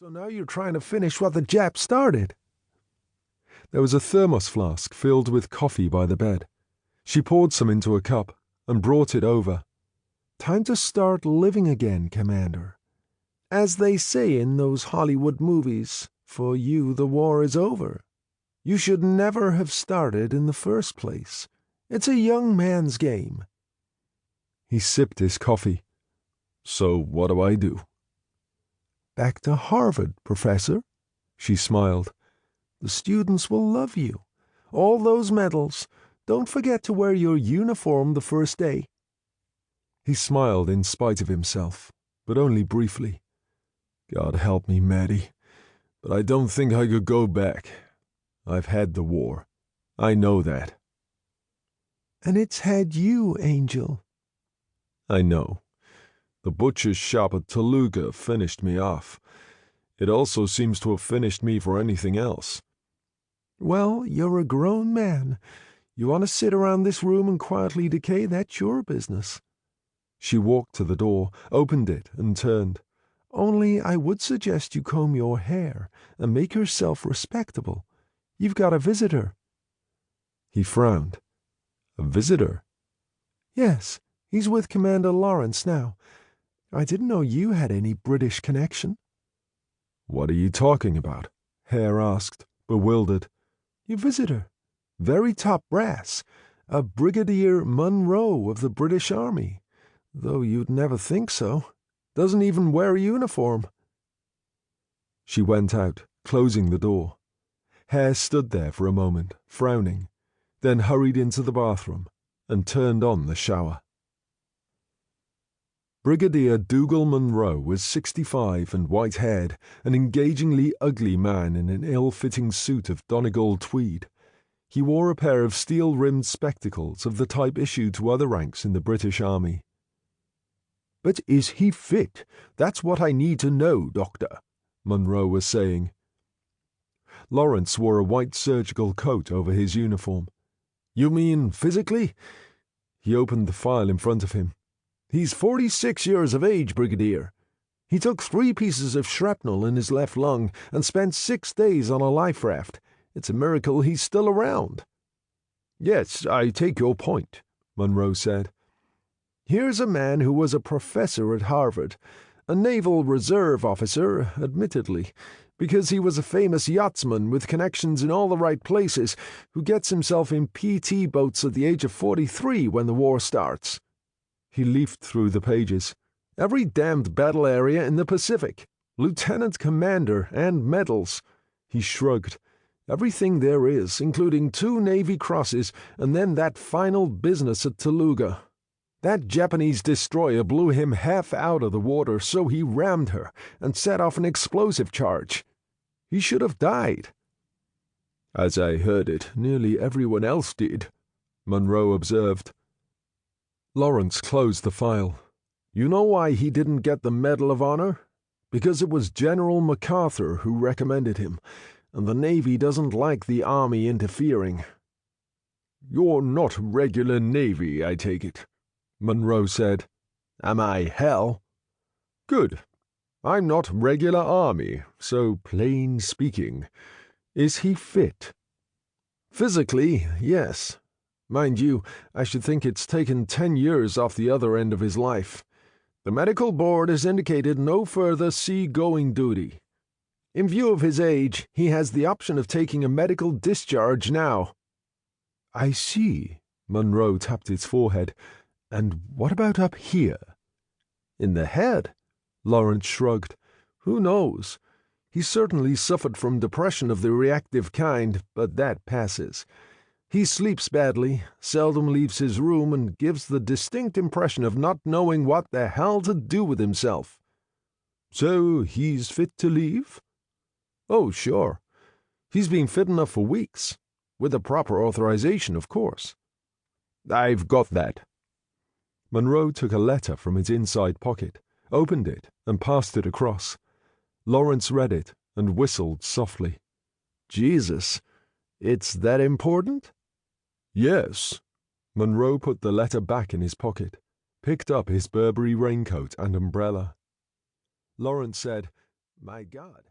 So now you're trying to finish what the Jap started. There was a thermos flask filled with coffee by the bed. She poured some into a cup and brought it over. Time to start living again, Commander. As they say in those Hollywood movies, for you the war is over. You should never have started in the first place. It's a young man's game. He sipped his coffee. So what do I do? Back to Harvard, Professor. She smiled. The students will love you. All those medals. Don't forget to wear your uniform the first day. He smiled in spite of himself, but only briefly. God help me, Maddie, but I don't think I could go back. I've had the war. I know that. And it's had you, Angel. I know. The butcher's shop at Toluga finished me off. It also seems to have finished me for anything else. Well, you're a grown man. You want to sit around this room and quietly decay, that's your business. She walked to the door, opened it, and turned. Only I would suggest you comb your hair and make yourself respectable. You've got a visitor. He frowned. A visitor? Yes, he's with Commander Lawrence now. I didn't know you had any British connection. What are you talking about? Hare asked, bewildered. Your visitor. Very top brass. A Brigadier Munro of the British Army. Though you'd never think so. Doesn't even wear a uniform. She went out, closing the door. Hare stood there for a moment, frowning, then hurried into the bathroom and turned on the shower. Brigadier Dougal Munro was 65 and white-haired, an engagingly ugly man in an ill-fitting suit of Donegal tweed. He wore a pair of steel-rimmed spectacles of the type issued to other ranks in the British Army. "But is he fit? That's what I need to know, Doctor," Munro was saying. Lawrence wore a white surgical coat over his uniform. "You mean physically?" He opened the file in front of him. "He's 46 years of age, Brigadier. He took 3 pieces of shrapnel in his left lung and spent 6 days on a life raft. It's a miracle he's still around." "Yes, I take your point," Munro said. "Here's a man who was a professor at Harvard, a Naval Reserve officer, admittedly, because he was a famous yachtsman with connections in all the right places, who gets himself in PT boats at the age of 43 when the war starts." He leafed through the pages. "Every damned battle area in the Pacific. Lieutenant commander and medals." He shrugged. "Everything there is, including 2 Navy crosses, and then that final business at Toluga. That Japanese destroyer blew him half out of the water, so he rammed her and set off an explosive charge. He should have died." "As I heard it, nearly everyone else did," Munro observed. Lawrence closed the file. "You know why he didn't get the Medal of Honor? Because it was General MacArthur who recommended him, and the Navy doesn't like the Army interfering." "You're not regular Navy, I take it," Munro said. "Am I, hell?" "Good. I'm not regular Army, so plain speaking. Is he fit?" "Physically, yes. Mind you, I should think it's taken 10 years off the other end of his life. The medical board has indicated no further sea-going duty. In view of his age, he has the option of taking a medical discharge now." "I see." Munro tapped his forehead. "And what about up here?" "In the head?" Lawrence shrugged. "Who knows? He certainly suffered from depression of the reactive kind, but that passes. He sleeps badly, seldom leaves his room, and gives the distinct impression of not knowing what the hell to do with himself." "So he's fit to leave?" "Oh, sure. He's been fit enough for weeks. With the proper authorization, of course." "I've got that." Munro took a letter from his inside pocket, opened it, and passed it across. Lawrence read it and whistled softly. "Jesus, it's that important?" "Yes." Munro put the letter back in his pocket, picked up his Burberry raincoat and umbrella. Lawrence said, My God,